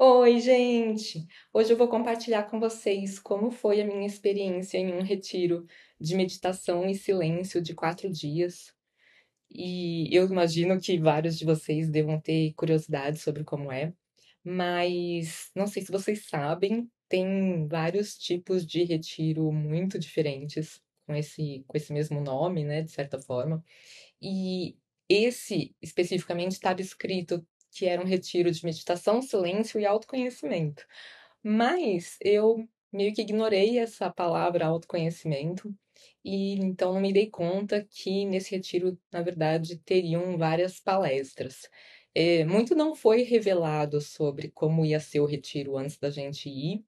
Oi, gente! Hoje eu vou compartilhar com vocês como foi a minha experiência em um retiro de meditação e silêncio de 4 dias. E eu imagino que vários de vocês devam ter curiosidade sobre como é, mas não sei se vocês sabem, tem vários tipos de retiro muito diferentes com esse mesmo nome, né, de certa forma. E esse especificamente estava escrito que era um retiro de meditação, silêncio e autoconhecimento. Mas eu meio que ignorei essa palavra autoconhecimento e então não me dei conta que nesse retiro, na verdade, teriam várias palestras. Muito não foi revelado sobre como ia ser o retiro antes da gente ir,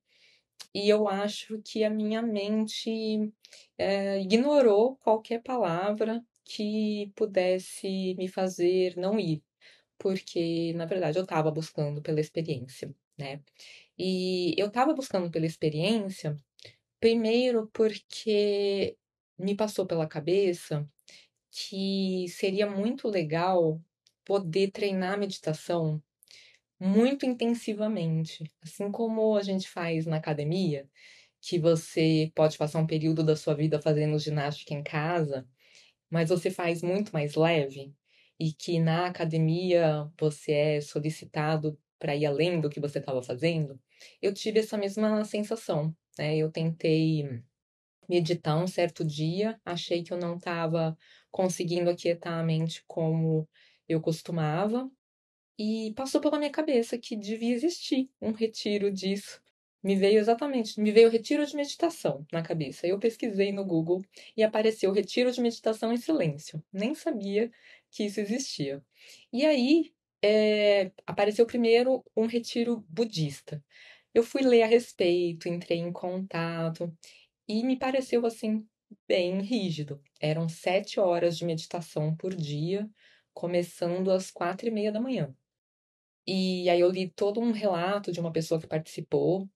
e eu acho que a minha mente, ignorou qualquer palavra que pudesse me fazer não ir, porque na verdade eu estava buscando pela experiência, né. E eu estava buscando pela experiência, primeiro porque me passou pela cabeça que seria muito legal poder treinar a meditação muito intensivamente, assim como a gente faz na academia, que você pode passar um período da sua vida fazendo ginástica em casa, mas você faz muito mais leve, e que na academia você é solicitado para ir além do que você estava fazendo. Eu tive essa mesma sensação, né? Eu tentei meditar um certo dia, achei que eu não estava conseguindo aquietar a mente como eu costumava, e passou pela minha cabeça que devia existir um retiro disso. Me veio retiro de meditação na cabeça. Eu pesquisei no Google e apareceu retiro de meditação em silêncio. Nem sabia que isso existia. E aí, apareceu primeiro um retiro budista. Eu fui ler a respeito, entrei em contato e me pareceu assim bem rígido. Eram 7 horas de meditação por dia, começando às 4:30 da manhã. E aí eu li todo um relato de uma pessoa que participou,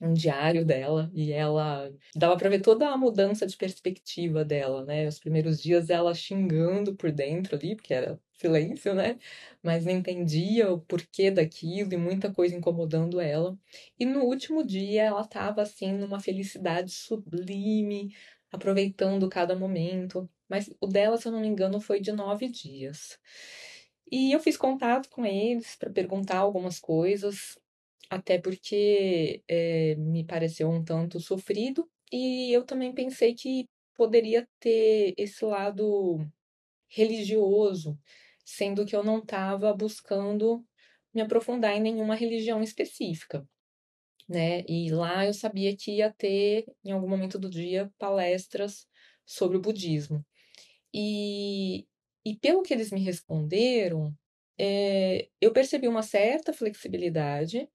um diário dela, e ela dava pra ver toda a mudança de perspectiva dela, né. Os primeiros dias ela xingando por dentro ali, porque era silêncio, né, mas não entendia o porquê daquilo e muita coisa incomodando ela. E no último dia ela estava, assim, numa felicidade sublime, aproveitando cada momento, mas o dela, se eu não me engano, foi de 9 dias. E eu fiz contato com eles para perguntar algumas coisas, até porque, me pareceu um tanto sofrido, e eu também pensei que poderia ter esse lado religioso, sendo que eu não estava buscando me aprofundar em nenhuma religião específica, né. E lá eu sabia que ia ter, em algum momento do dia, palestras sobre o budismo. E pelo que eles me responderam, eu percebi uma certa flexibilidade,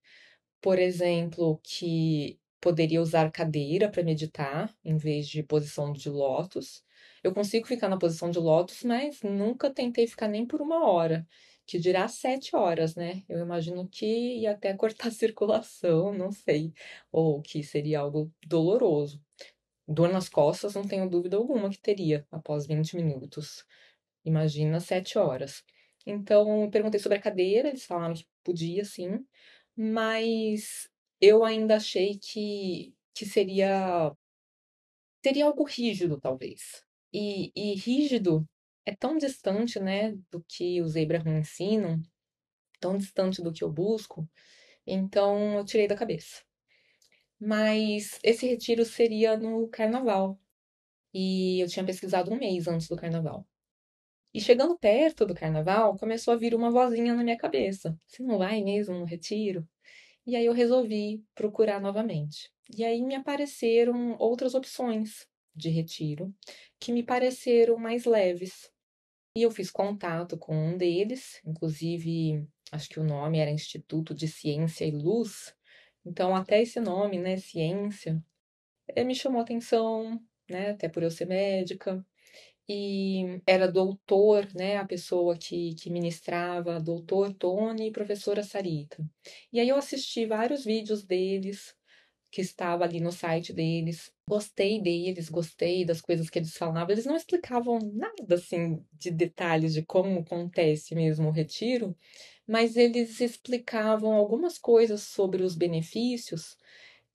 por exemplo, que poderia usar cadeira para meditar, em vez de posição de lótus. Eu consigo ficar na posição de lótus, mas nunca tentei ficar nem por 1 hora, que dirá 7 horas, né. Eu imagino que ia até cortar a circulação, não sei, ou que seria algo doloroso. Dor nas costas, não tenho dúvida alguma que teria após 20 minutos. Imagina 7 horas. Então, eu perguntei sobre a cadeira, eles falaram que podia sim, mas eu ainda achei que seria algo rígido, talvez. E rígido é tão distante, né, do que os Abraham ensinam, tão distante do que eu busco, então eu tirei da cabeça. Mas esse retiro seria no carnaval, e eu tinha pesquisado um mês antes do carnaval. E chegando perto do carnaval, começou a vir uma vozinha na minha cabeça: "Você não vai mesmo no retiro?". E aí eu resolvi procurar novamente. E aí me apareceram outras opções de retiro, que me pareceram mais leves. E eu fiz contato com um deles, inclusive acho que o nome era Instituto de Ciência e Luz, então até esse nome, né, ciência, me chamou atenção, né, até por eu ser médica. E era doutor, né, a pessoa que ministrava, doutor Tony e professora Sarita. E aí eu assisti vários vídeos deles, que estava ali no site deles. Gostei deles, gostei das coisas que eles falavam. Eles não explicavam nada assim de detalhes de como acontece mesmo o retiro, mas eles explicavam algumas coisas sobre os benefícios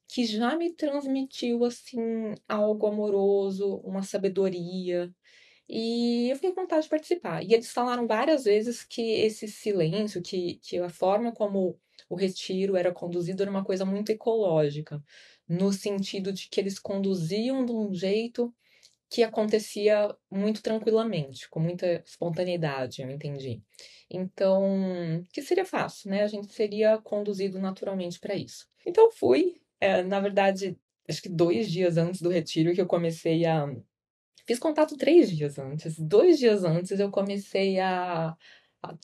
que já me transmitiu assim algo amoroso, uma sabedoria. E eu fiquei com vontade de participar. E eles falaram várias vezes que esse silêncio, que a forma como o retiro era conduzido era uma coisa muito ecológica, no sentido de que eles conduziam de um jeito que acontecia muito tranquilamente, com muita espontaneidade, eu entendi. Então, que seria fácil, né? A gente seria conduzido naturalmente para isso. Então, fui, na verdade, acho que 2 dias antes do retiro que eu comecei a fiz contato 3 dias antes. 2 dias antes eu comecei a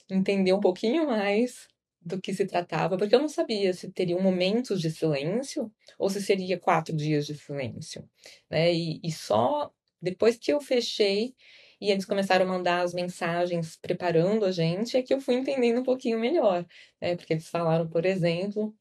entender um pouquinho mais do que se tratava, porque eu não sabia se teriam momentos de silêncio ou se seria 4 dias de silêncio, né? E só depois que eu fechei e eles começaram a mandar as mensagens preparando a gente, é que eu fui entendendo um pouquinho melhor, né? Porque eles falaram, por exemplo,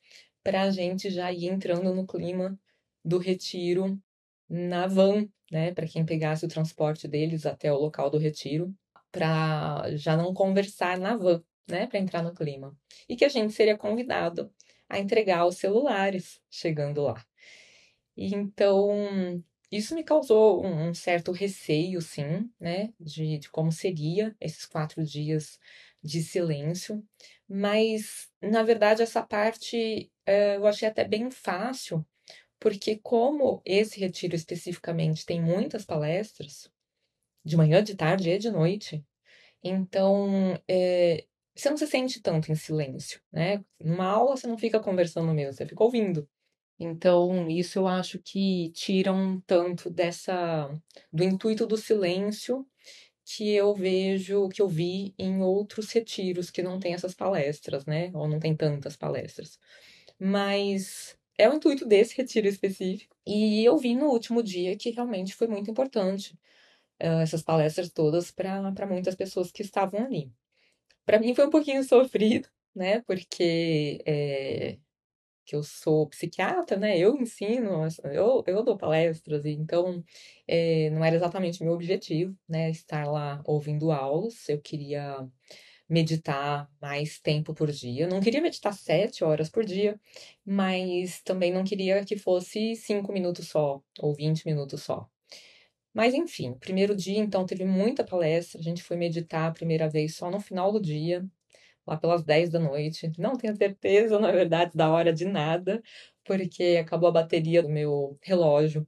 para a gente já ir entrando no clima do retiro na van, né, para quem pegasse o transporte deles até o local do retiro, para já não conversar na van, né, para entrar no clima. E que a gente seria convidado a entregar os celulares chegando lá. E então, isso me causou um certo receio, sim, né, de como seria esses 4 dias de silêncio. Mas, na verdade, essa parte eu achei até bem fácil, porque como esse retiro especificamente tem muitas palestras, de manhã, de tarde e de noite, então, você não se sente tanto em silêncio, né? Numa aula você não fica conversando mesmo, você fica ouvindo. Então, isso eu acho que tira um tanto dessa do intuito do silêncio que eu vejo, que eu vi em outros retiros que não tem essas palestras, né? Ou não tem tantas palestras. Mas é o intuito desse retiro específico. E eu vi no último dia que realmente foi muito importante, essas palestras todas para muitas pessoas que estavam ali. Para mim foi um pouquinho sofrido, né? Porque que eu sou psiquiatra, né? Eu ensino, eu dou palestras, e então não era exatamente meu objetivo, né? Estar lá ouvindo aulas. Eu queria meditar mais tempo por dia. Eu não queria meditar 7 horas por dia, mas também não queria que fosse 5 minutos só, ou 20 minutos só. Mas enfim, primeiro dia, então, teve muita palestra. A gente foi meditar a primeira vez só no final do dia, lá pelas 10 da noite. Não tenho certeza, na verdade, da hora de nada, porque acabou a bateria do meu relógio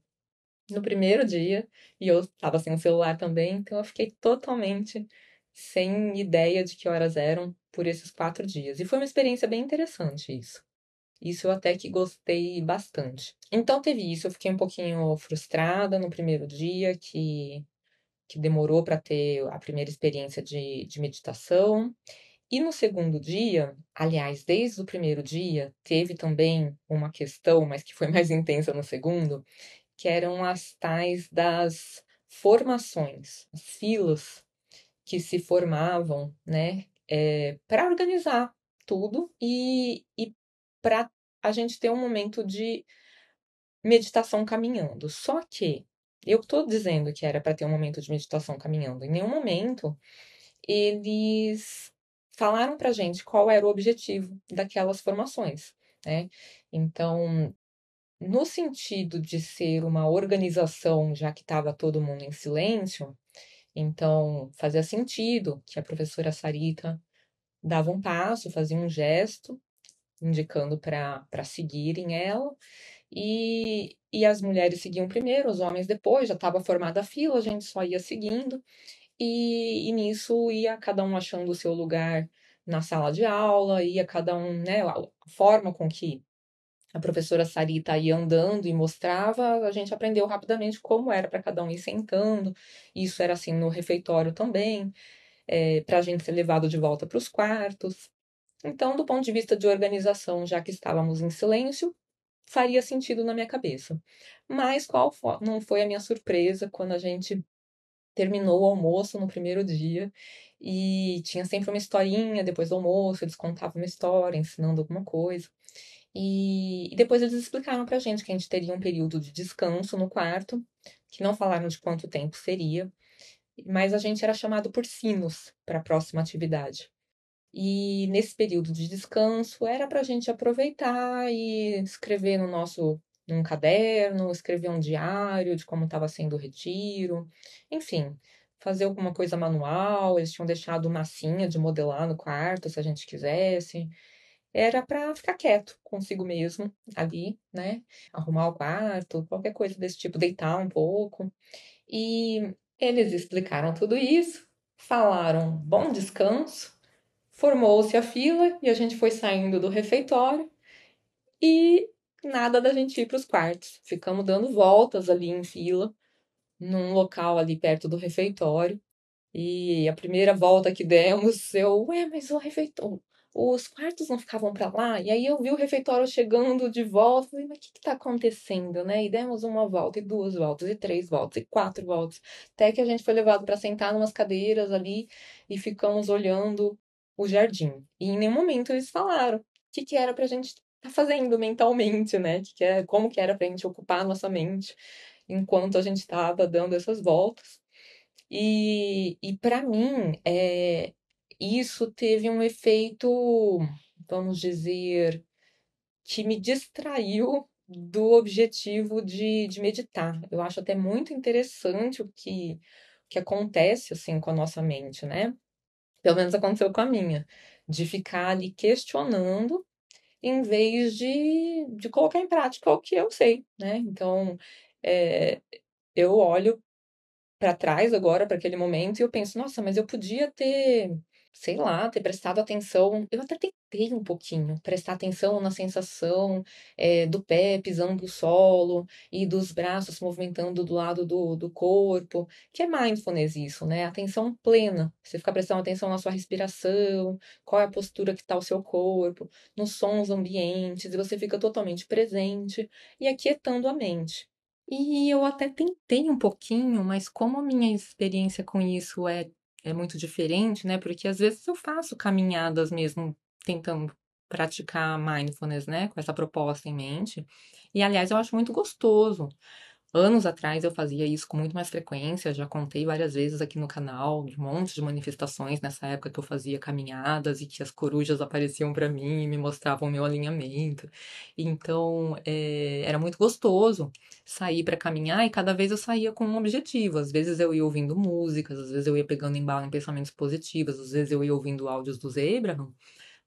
no primeiro dia e eu estava sem o celular também, então eu fiquei totalmente sem ideia de que horas eram por esses 4 dias. E foi uma experiência bem interessante isso. Isso eu até que gostei bastante. Então teve isso, eu fiquei um pouquinho frustrada no primeiro dia, que demorou para ter a primeira experiência de meditação. E no segundo dia, aliás, desde o primeiro dia, teve também uma questão, mas que foi mais intensa no segundo, que eram as tais das formações, as filas que se formavam, né, para organizar tudo e para a gente ter um momento de meditação caminhando. Só que eu estou dizendo que era para ter um momento de meditação caminhando. Em nenhum momento eles falaram para gente qual era o objetivo daquelas formações, né? Então, no sentido de ser uma organização, já que estava todo mundo em silêncio, então fazia sentido que a professora Sarita dava um passo, fazia um gesto, indicando para seguirem ela, e as mulheres seguiam primeiro, os homens depois, já estava formada a fila, a gente só ia seguindo, e nisso ia cada um achando o seu lugar na sala de aula, ia cada um, né, a forma com que a professora Sarita ia andando e mostrava, a gente aprendeu rapidamente como era para cada um ir sentando. Isso era assim no refeitório também, para a gente ser levado de volta para os quartos. Então, do ponto de vista de organização, já que estávamos em silêncio, faria sentido na minha cabeça. Mas não foi a minha surpresa quando a gente terminou o almoço no primeiro dia e tinha sempre uma historinha depois do almoço, eles contavam uma história, ensinando alguma coisa. E depois eles explicaram pra gente que a gente teria um período de descanso no quarto, que não falaram de quanto tempo seria, mas a gente era chamado por sinos para a próxima atividade. E nesse período de descanso era para a gente aproveitar e escrever no nosso num caderno, escrever um diário de como estava sendo o retiro, enfim, fazer alguma coisa manual. Eles tinham deixado massinha de modelar no quarto, se a gente quisesse. Era para ficar quieto consigo mesmo ali, né? Arrumar o quarto, qualquer coisa desse tipo, deitar um pouco. E eles explicaram tudo isso, falaram bom descanso, formou-se a fila e a gente foi saindo do refeitório e nada da gente ir para os quartos. Ficamos dando voltas ali em fila, num local ali perto do refeitório. E a primeira volta que demos, mas o refeitório, os quartos não ficavam para lá? E aí eu vi o refeitório chegando de volta, falei, mas o que tá acontecendo, né? E demos uma volta, e duas voltas, e três voltas, e quatro voltas, até que a gente foi levado para sentar numas cadeiras ali e ficamos olhando o jardim. E em nenhum momento eles falaram o que era pra gente estar fazendo mentalmente, né? Como que era pra gente ocupar a nossa mente enquanto a gente estava dando essas voltas. E para mim, isso teve um efeito, vamos dizer, que me distraiu do objetivo de meditar. Eu acho até muito interessante que acontece assim com a nossa mente, né? Pelo menos aconteceu com a minha, de ficar ali questionando em vez de colocar em prática o que eu sei, né? Então, é, eu olho para trás agora, para aquele momento, e eu penso, nossa, mas eu podia ter, sei lá, ter prestado atenção. Eu até tentei um pouquinho prestar atenção na sensação do pé pisando o solo e dos braços se movimentando do lado do corpo, que é mindfulness isso, né? Atenção plena. Você fica prestando atenção na sua respiração, qual é a postura que está o seu corpo, nos sons ambientes, e você fica totalmente presente e aquietando a mente. E eu até tentei um pouquinho, mas como a minha experiência com isso é muito diferente, né? Porque às vezes eu faço caminhadas mesmo tentando praticar mindfulness, né? Com essa proposta em mente. E aliás, eu acho muito gostoso. Anos atrás eu fazia isso com muito mais frequência, já contei várias vezes aqui no canal de um monte de manifestações nessa época que eu fazia caminhadas e que as corujas apareciam para mim e me mostravam o meu alinhamento. Então, era muito gostoso sair para caminhar e cada vez eu saía com um objetivo. Às vezes eu ia ouvindo músicas, às vezes eu ia pegando embalo em pensamentos positivos, às vezes eu ia ouvindo áudios do Abraham,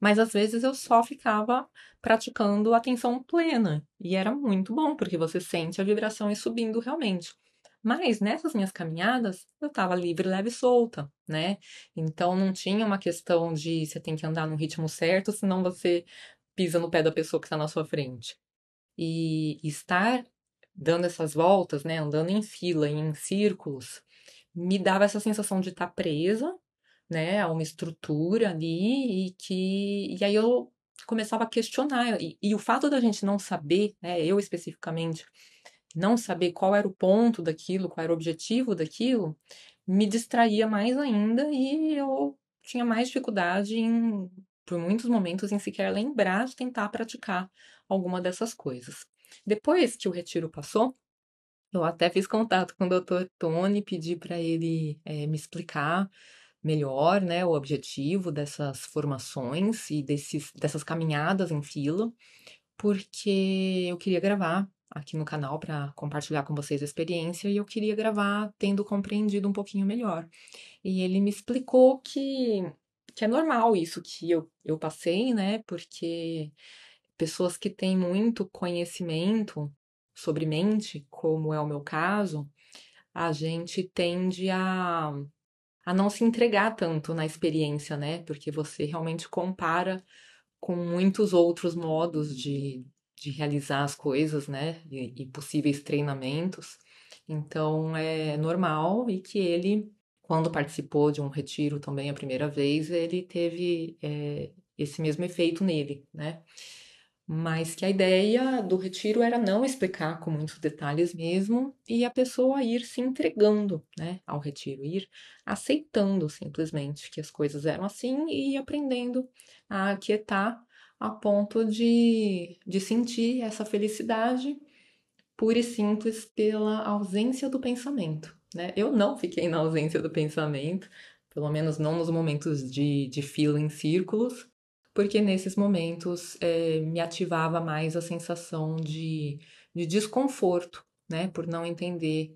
mas às vezes eu só ficava praticando atenção plena. E era muito bom, porque você sente a vibração ir subindo realmente. Mas nessas minhas caminhadas, eu estava livre, leve e solta, né? Então não tinha uma questão de você tem que andar no ritmo certo, senão você pisa no pé da pessoa que está na sua frente. E estar dando essas voltas, né, andando em fila, em círculos, me dava essa sensação de estar presa, né, a uma estrutura ali e aí eu começava a questionar e o fato da gente não saber, né, eu especificamente não saber qual era o ponto daquilo, qual era o objetivo daquilo, me distraía mais ainda e eu tinha mais dificuldade por muitos momentos, em sequer lembrar de tentar praticar alguma dessas coisas. Depois que o retiro passou, eu até fiz contato com o Dr. Tony, pedi para ele me explicar melhor, né, o objetivo dessas formações e dessas caminhadas em fila, porque eu queria gravar aqui no canal para compartilhar com vocês a experiência e eu queria gravar tendo compreendido um pouquinho melhor. E ele me explicou que é normal isso que eu passei, né, porque pessoas que têm muito conhecimento sobre mente, como é o meu caso, a gente tende a não se entregar tanto na experiência, né? Porque você realmente compara com muitos outros modos de realizar as coisas, né? E possíveis treinamentos. Então é normal e que ele, quando participou de um retiro também a primeira vez, ele teve esse mesmo efeito nele, né? mas que a ideia do retiro era não explicar com muitos detalhes mesmo e a pessoa ir se entregando, né, ao retiro, ir aceitando simplesmente que as coisas eram assim e ir aprendendo a aquietar a ponto de sentir essa felicidade pura e simples pela ausência do pensamento, né? Eu não fiquei na ausência do pensamento, pelo menos não nos momentos de fila em círculos, porque nesses momentos me ativava mais a sensação de desconforto, né? Por não entender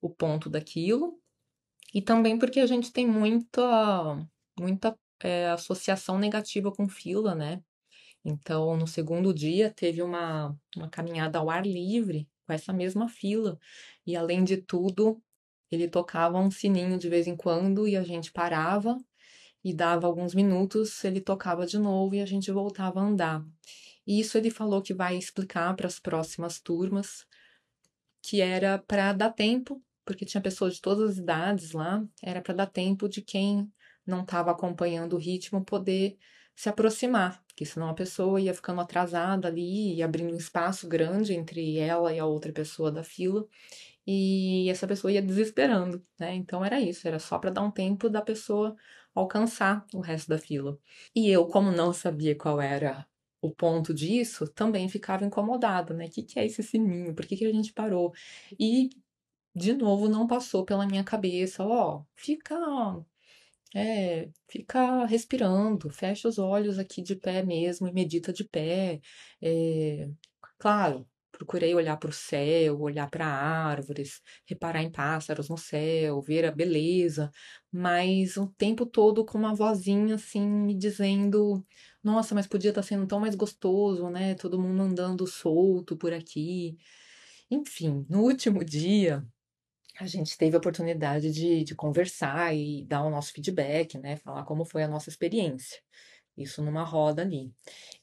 o ponto daquilo, e também porque a gente tem muita associação negativa com fila, né? Então, no segundo dia, teve uma caminhada ao ar livre com essa mesma fila. E, além de tudo, ele tocava um sininho de vez em quando e a gente parava e dava alguns minutos, ele tocava de novo e a gente voltava a andar. E isso ele falou que vai explicar para as próximas turmas, que era para dar tempo, porque tinha pessoas de todas as idades lá, era para dar tempo de quem não estava acompanhando o ritmo poder se aproximar, porque senão a pessoa ia ficando atrasada ali e abrindo um espaço grande entre ela e a outra pessoa da fila, e essa pessoa ia desesperando, né? Então era isso, era só para dar um tempo da pessoa alcançar o resto da fila. E eu, como não sabia qual era o ponto disso, também ficava incomodada, né? O que é esse sininho? Por que a gente parou? E, de novo, não passou pela minha cabeça, ó, fica respirando, fecha os olhos aqui de pé mesmo e medita de pé. É, claro, procurei olhar para o céu, olhar para árvores, reparar em pássaros no céu, ver a beleza, mas o tempo todo com uma vozinha assim me dizendo: Nossa, mas podia estar sendo tão mais gostoso, né? Todo mundo andando solto por aqui. Enfim, no último dia a gente teve a oportunidade de conversar e dar o nosso feedback, né? Falar como foi a nossa experiência. Isso numa roda ali.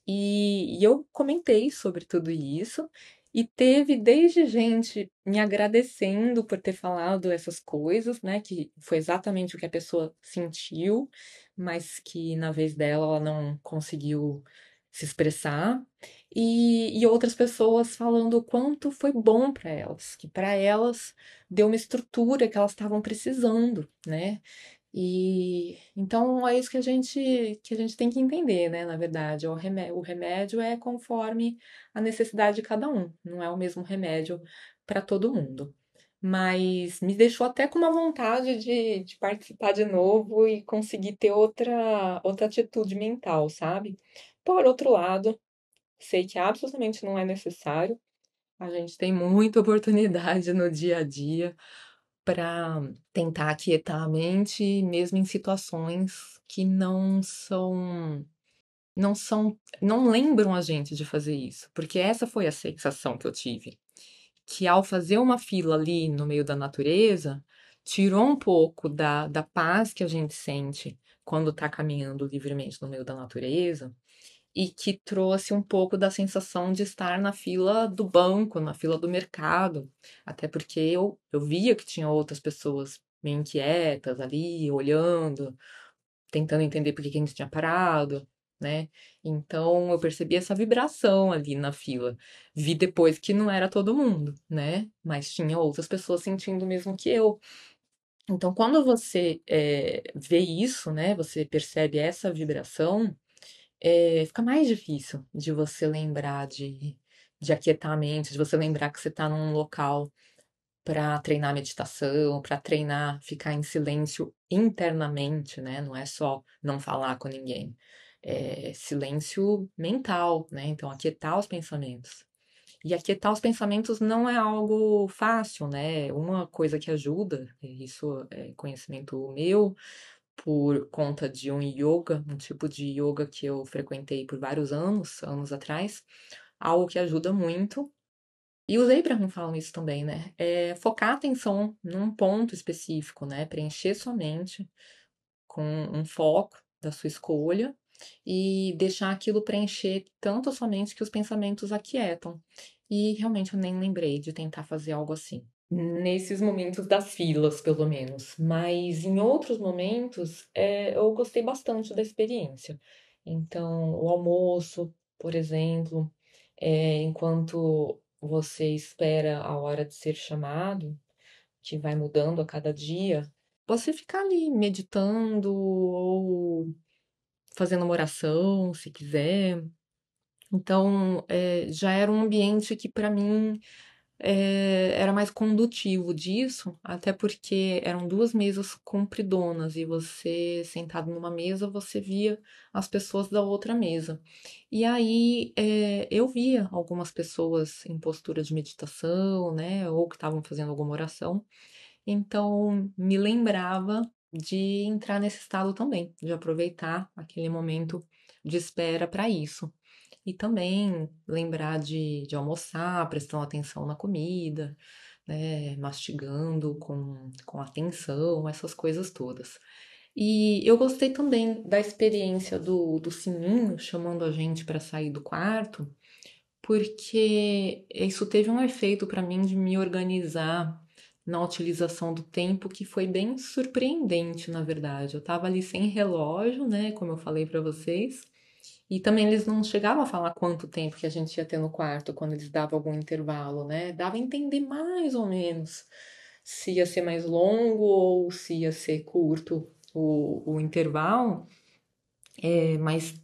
E eu comentei sobre tudo isso, e teve desde gente me agradecendo por ter falado essas coisas, né? Que foi exatamente o que a pessoa sentiu, mas que na vez dela ela não conseguiu se expressar. E outras pessoas falando o quanto foi bom para elas, que para elas deu uma estrutura que elas estavam precisando, né? E então é isso que a gente tem que entender, né? Na verdade, o remédio é conforme a necessidade de cada um, não é o mesmo remédio para todo mundo. Mas me deixou até com uma vontade de participar de novo e conseguir ter outra atitude mental, sabe? Por outro lado, sei que absolutamente não é necessário. A gente tem muita oportunidade no dia a dia para tentar aquietar a mente, mesmo em situações que não lembram a gente de fazer isso, porque essa foi a sensação que eu tive, que ao fazer uma fila ali no meio da natureza, tirou um pouco da paz que a gente sente quando está caminhando livremente no meio da natureza, e que trouxe um pouco da sensação de estar na fila do banco, na fila do mercado, até porque eu via que tinha outras pessoas meio inquietas ali, olhando, tentando entender por que a gente tinha parado, né? Então eu percebi essa vibração ali na fila. Vi depois que não era todo mundo, né? Mas tinha outras pessoas sentindo o mesmo que eu. Então, quando você vê isso, né? Você percebe essa vibração, fica mais difícil de você lembrar de aquietar a mente, de você lembrar que você está num local para treinar meditação, para treinar ficar em silêncio internamente, né? Não é só não falar com ninguém. É silêncio mental, né? Então, aquietar os pensamentos. E aquietar os pensamentos não é algo fácil, né? Uma coisa que ajuda, e isso é conhecimento meu, por conta de um yoga, um tipo de yoga que eu frequentei por vários anos atrás, algo que ajuda muito. E os Abraham falam isso também, né? É focar a atenção num ponto específico, né? Preencher sua mente com um foco da sua escolha e deixar aquilo preencher tanto a sua mente que os pensamentos aquietam. E realmente eu nem lembrei de tentar fazer algo assim. Nesses momentos das filas, pelo menos. Mas em outros momentos, eu gostei bastante da experiência. Então, o almoço, por exemplo. enquanto você espera a hora de ser chamado, que vai mudando a cada dia, você ficar ali meditando ou fazendo uma oração, se quiser. Então, já era um ambiente que para mim era mais condutivo disso, até porque eram duas mesas compridonas e você sentado numa mesa, você via as pessoas da outra mesa. E aí eu via algumas pessoas em postura de meditação, né, ou que estavam fazendo alguma oração, então me lembrava de entrar nesse estado também, de aproveitar aquele momento de espera para isso. E também lembrar de almoçar, prestando atenção na comida, né, mastigando com atenção, essas coisas todas. E eu gostei também da experiência do sininho chamando a gente para sair do quarto, porque isso teve um efeito para mim de me organizar na utilização do tempo que foi bem surpreendente, na verdade. Eu estava ali sem relógio, né, como eu falei para vocês, e também eles não chegavam a falar quanto tempo que a gente ia ter no quarto quando eles davam algum intervalo, né? Dava a entender mais ou menos se ia ser mais longo ou se ia ser curto o intervalo, mas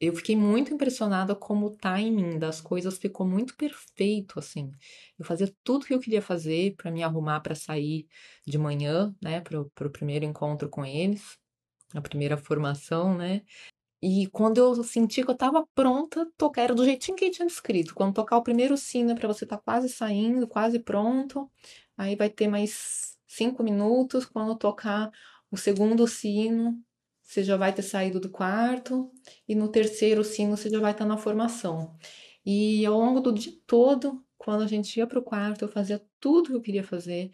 eu fiquei muito impressionada como o timing das coisas ficou muito perfeito, assim. Eu fazia tudo que eu queria fazer para me arrumar para sair de manhã, né, para o primeiro encontro com eles, a primeira formação, né? E quando eu senti que eu estava pronta, tocar era do jeitinho que ele tinha descrito. Quando tocar o primeiro sino é para você estar quase saindo, quase pronto. Aí vai ter mais 5 minutos. Quando tocar o segundo sino, você já vai ter saído do quarto. E no terceiro sino, você já vai estar na formação. E ao longo do dia todo, quando a gente ia para o quarto, eu fazia tudo que eu queria fazer.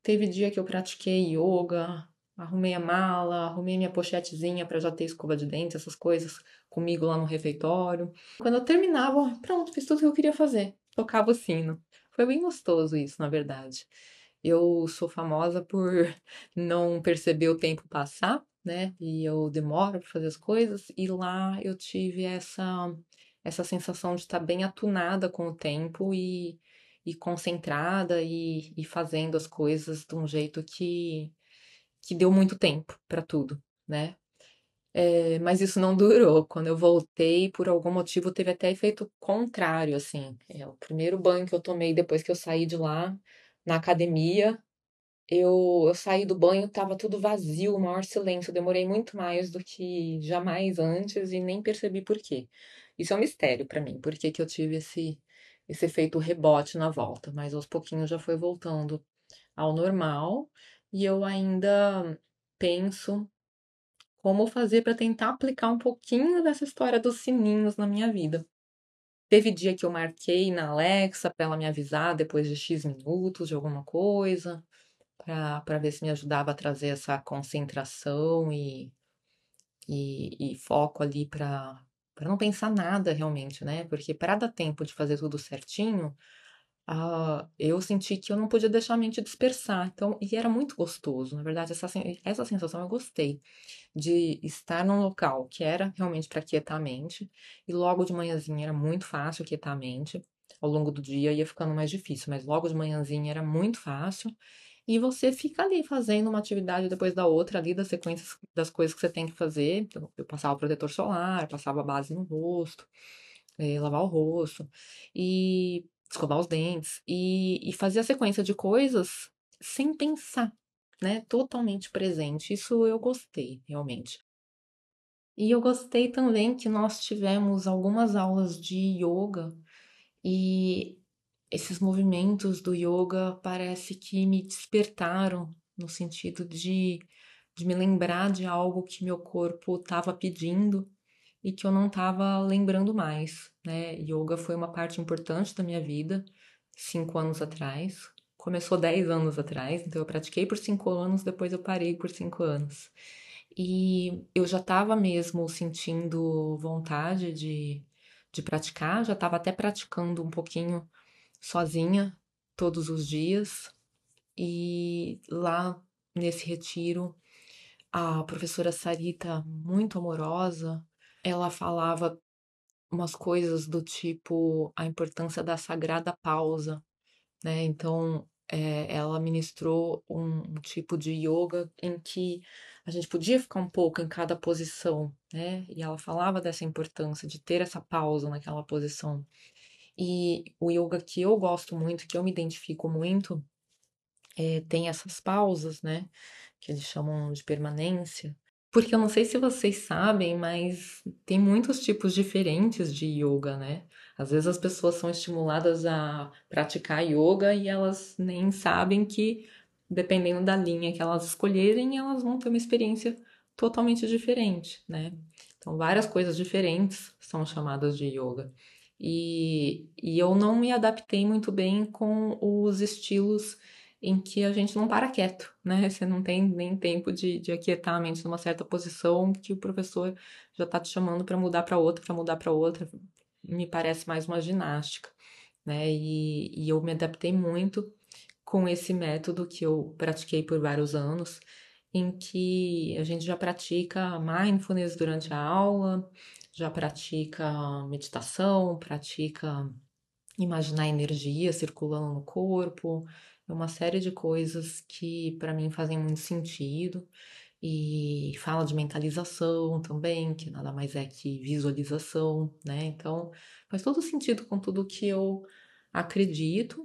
Teve dia que eu pratiquei yoga, arrumei a mala, arrumei minha pochetezinha para já ter escova de dente, essas coisas comigo lá no refeitório. Quando eu terminava, pronto, fiz tudo que eu queria fazer. Tocava o sino. Foi bem gostoso isso, na verdade. Eu sou famosa por não perceber o tempo passar, né? E eu demoro para fazer as coisas. E lá eu tive essa sensação de estar bem atunada com o tempo e concentrada e fazendo as coisas de um jeito que deu muito tempo para tudo, né? Mas isso não durou. Quando eu voltei, por algum motivo, teve até efeito contrário, assim. O primeiro banho que eu tomei depois que eu saí de lá, na academia, eu saí do banho, tava tudo vazio, o maior silêncio. Eu demorei muito mais do que jamais antes e nem percebi por quê. Isso é um mistério pra mim, por que que eu tive esse efeito rebote na volta. Mas aos pouquinhos já foi voltando ao normal e eu ainda penso como fazer para tentar aplicar um pouquinho dessa história dos sininhos na minha vida. Teve dia que eu marquei na Alexa para ela me avisar depois de X minutos de alguma coisa, para ver se me ajudava a trazer essa concentração e foco ali para não pensar nada realmente, né? Porque para dar tempo de fazer tudo certinho, eu senti que eu não podia deixar a mente dispersar. Então, e era muito gostoso, na verdade, essa sensação eu gostei de estar num local que era realmente para quietar a mente, e logo de manhãzinha era muito fácil quietar a mente. Ao longo do dia ia ficando mais difícil, mas logo de manhãzinha era muito fácil. E você fica ali fazendo uma atividade depois da outra, ali das sequências das coisas que você tem que fazer. Então, eu passava o protetor solar, passava a base no rosto, lavar o rosto e escovar os dentes e fazer a sequência de coisas sem pensar, né? Totalmente presente. Isso eu gostei, realmente. E eu gostei também que nós tivemos algumas aulas de yoga e esses movimentos do yoga parece que me despertaram no sentido de me lembrar de algo que meu corpo estava pedindo e que eu não estava lembrando mais, né? Yoga foi uma parte importante da minha vida 5 anos atrás. Começou 10 anos atrás, então eu pratiquei por 5 anos, depois eu parei por 5 anos. E eu já estava mesmo sentindo vontade de praticar, já estava até praticando um pouquinho sozinha todos os dias. E lá nesse retiro, a professora Sarita, muito amorosa, ela falava umas coisas do tipo a importância da sagrada pausa, né? Então, ela ministrou um tipo de yoga em que a gente podia ficar um pouco em cada posição, né? E ela falava dessa importância de ter essa pausa naquela posição. E o yoga que eu gosto muito, que eu me identifico muito, tem essas pausas, né? Que eles chamam de permanência. Porque eu não sei se vocês sabem, mas tem muitos tipos diferentes de yoga, né? Às vezes as pessoas são estimuladas a praticar yoga e elas nem sabem que, dependendo da linha que elas escolherem, elas vão ter uma experiência totalmente diferente, né? Então, várias coisas diferentes são chamadas de yoga. E eu não me adaptei muito bem com os estilos em que a gente não para quieto, né? Você não tem nem tempo de aquietar a mente numa certa posição que o professor já está te chamando para mudar para outra, para mudar para outra. Me parece mais uma ginástica, né? E eu me adaptei muito com esse método que eu pratiquei por vários anos, em que a gente já pratica mindfulness durante a aula, já pratica meditação, pratica imaginar energia circulando no corpo, é uma série de coisas que para mim fazem muito sentido. E fala de mentalização também, que nada mais é que visualização, né? Então faz todo sentido com tudo que eu acredito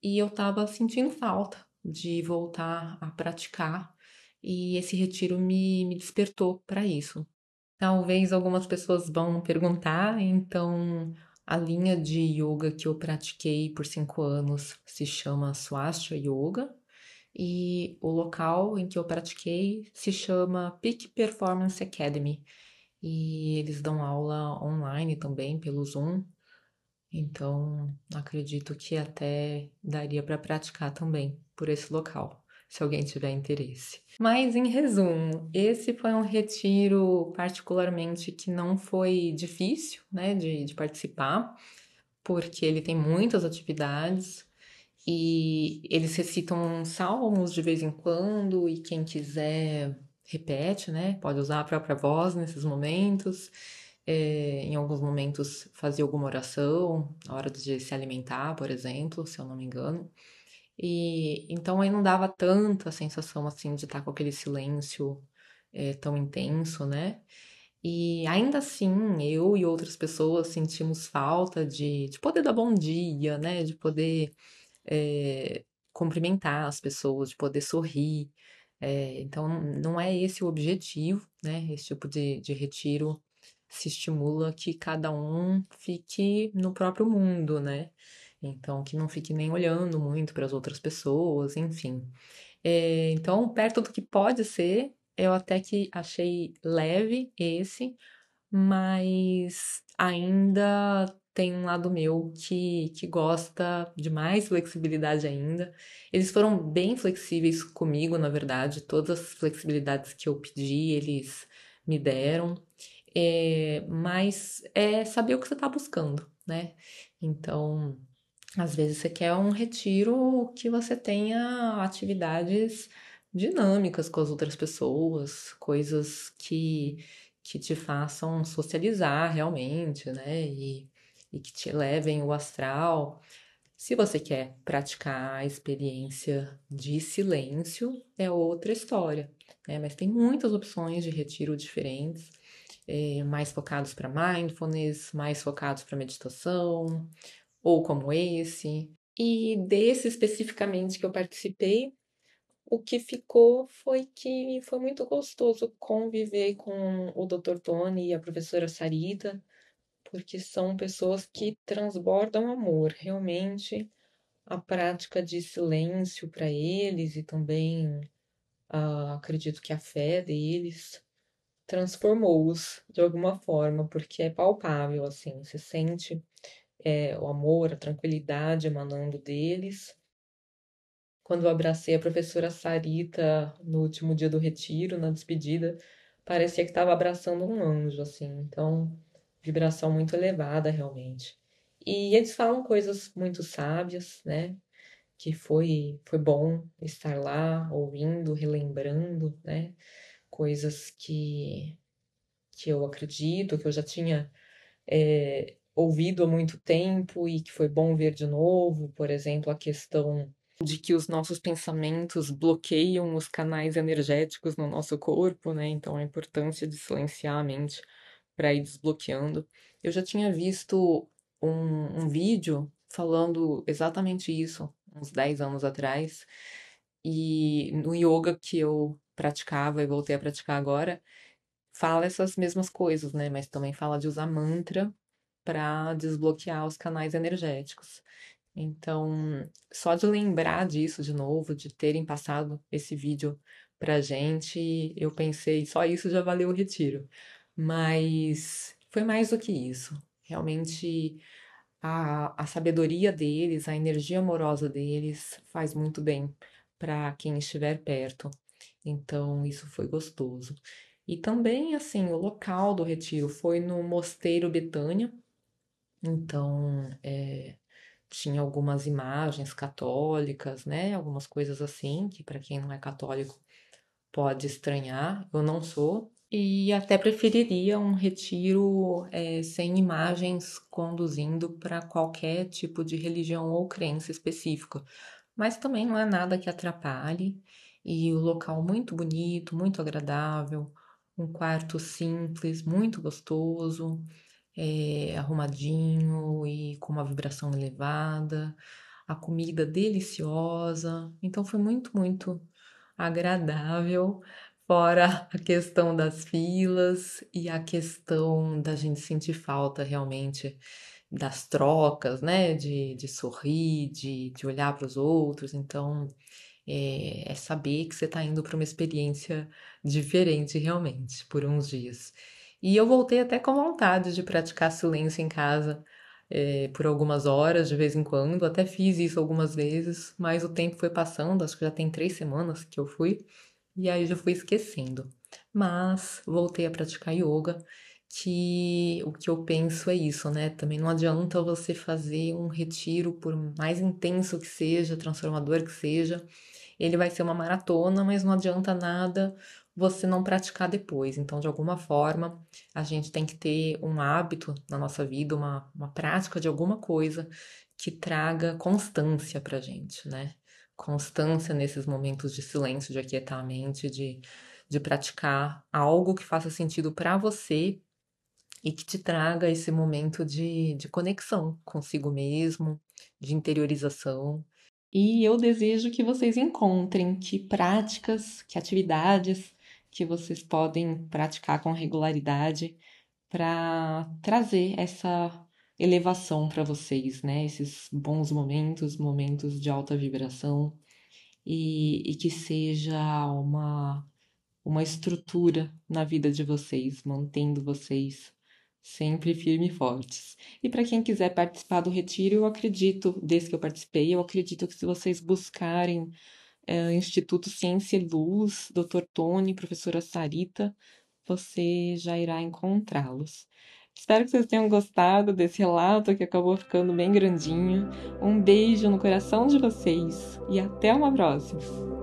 e eu tava sentindo falta de voltar a praticar e esse retiro me despertou para isso. Talvez algumas pessoas vão perguntar, então a linha de yoga que eu pratiquei por 5 anos se chama Swastika Yoga e o local em que eu pratiquei se chama Peak Performance Academy e eles dão aula online também pelo Zoom, então acredito que até daria para praticar também por esse local, se alguém tiver interesse. Mas em resumo, esse foi um retiro particularmente que não foi difícil, né, de participar, porque ele tem muitas atividades e eles recitam salmos de vez em quando e quem quiser repete, né, pode usar a própria voz nesses momentos. Em alguns momentos fazer alguma oração, na hora de se alimentar, por exemplo, se eu não me engano. E então aí não dava tanta sensação assim de estar com aquele silêncio tão intenso, né? E ainda assim, eu e outras pessoas sentimos falta de poder dar bom dia, né? De poder cumprimentar as pessoas, de poder sorrir. Então, não é esse o objetivo, né? Esse tipo de retiro se estimula que cada um fique no próprio mundo, né? Então, que não fique nem olhando muito para as outras pessoas, enfim. Então, perto do que pode ser, eu até que achei leve esse, mas ainda tem um lado meu que gosta de mais flexibilidade ainda. Eles foram bem flexíveis comigo, na verdade, todas as flexibilidades que eu pedi, eles me deram. Mas é saber o que você está buscando, né? Então, às vezes você quer um retiro que você tenha atividades dinâmicas com as outras pessoas, coisas que te façam socializar realmente, né? E que te levem o astral. Se você quer praticar a experiência de silêncio, é outra história, né? Mas tem muitas opções de retiro diferentes, mais focados para mindfulness, mais focados para meditação ou como esse. E desse especificamente que eu participei, o que ficou foi que foi muito gostoso conviver com o Dr. Tony e a professora Sarita, porque são pessoas que transbordam amor. Realmente, a prática de silêncio para eles e também acredito que a fé deles transformou-os de alguma forma, porque é palpável, assim, você sente o amor, a tranquilidade emanando deles. Quando eu abracei a professora Sarita no último dia do retiro, na despedida, parecia que estava abraçando um anjo, assim. Então, vibração muito elevada, realmente. E eles falam coisas muito sábias, né? Que foi bom estar lá, ouvindo, relembrando, né? Coisas que eu acredito, que eu já tinha ouvido há muito tempo e que foi bom ver de novo, por exemplo, a questão de que os nossos pensamentos bloqueiam os canais energéticos no nosso corpo, né? Então a importância de silenciar a mente para ir desbloqueando. Eu já tinha visto um vídeo falando exatamente isso, uns 10 anos atrás, e no yoga que eu praticava e voltei a praticar agora, fala essas mesmas coisas, né? Mas também fala de usar mantra para desbloquear os canais energéticos. Então, só de lembrar disso de novo, de terem passado esse vídeo pra gente, eu pensei, só isso já valeu o retiro. Mas foi mais do que isso. Realmente, a sabedoria deles, a energia amorosa deles faz muito bem para quem estiver perto. Então, isso foi gostoso. E também, assim, o local do retiro foi no Mosteiro Betânia. Então, tinha algumas imagens católicas, né? Algumas coisas assim, que para quem não é católico pode estranhar. Eu não sou. E até preferiria um retiro sem imagens conduzindo para qualquer tipo de religião ou crença específica. Mas também não é nada que atrapalhe. E o local muito bonito, muito agradável, um quarto simples, muito gostoso, arrumadinho e com uma vibração elevada, a comida deliciosa. Então foi muito, muito agradável, fora a questão das filas e a questão da gente sentir falta realmente das trocas, né? De sorrir, de olhar para os outros. Então, é saber que você está indo para uma experiência diferente realmente, por uns dias. E eu voltei até com vontade de praticar silêncio em casa, por algumas horas, de vez em quando. Até fiz isso algumas vezes, mas o tempo foi passando, acho que já tem 3 semanas que eu fui, e aí eu já fui esquecendo. Mas voltei a praticar yoga, que o que eu penso é isso, né? Também não adianta você fazer um retiro, por mais intenso que seja, transformador que seja, ele vai ser uma maratona, mas não adianta nada você não praticar depois. Então, de alguma forma, a gente tem que ter um hábito na nossa vida, uma prática de alguma coisa que traga constância pra gente, né? Constância nesses momentos de silêncio, de aquietar a mente, de praticar algo que faça sentido para você e que te traga esse momento de conexão consigo mesmo, de interiorização. E eu desejo que vocês encontrem que práticas, que atividades que vocês podem praticar com regularidade para trazer essa elevação para vocês, né? Esses bons momentos, momentos de alta vibração e que seja uma estrutura na vida de vocês, mantendo vocês sempre firmes e fortes. E para quem quiser participar do retiro, eu acredito, desde que eu participei, eu acredito que se vocês buscarem Instituto Ciência e Luz, Dr. Tony, professora Sarita, você já irá encontrá-los. Espero que vocês tenham gostado desse relato que acabou ficando bem grandinho. Um beijo no coração de vocês e até uma próxima!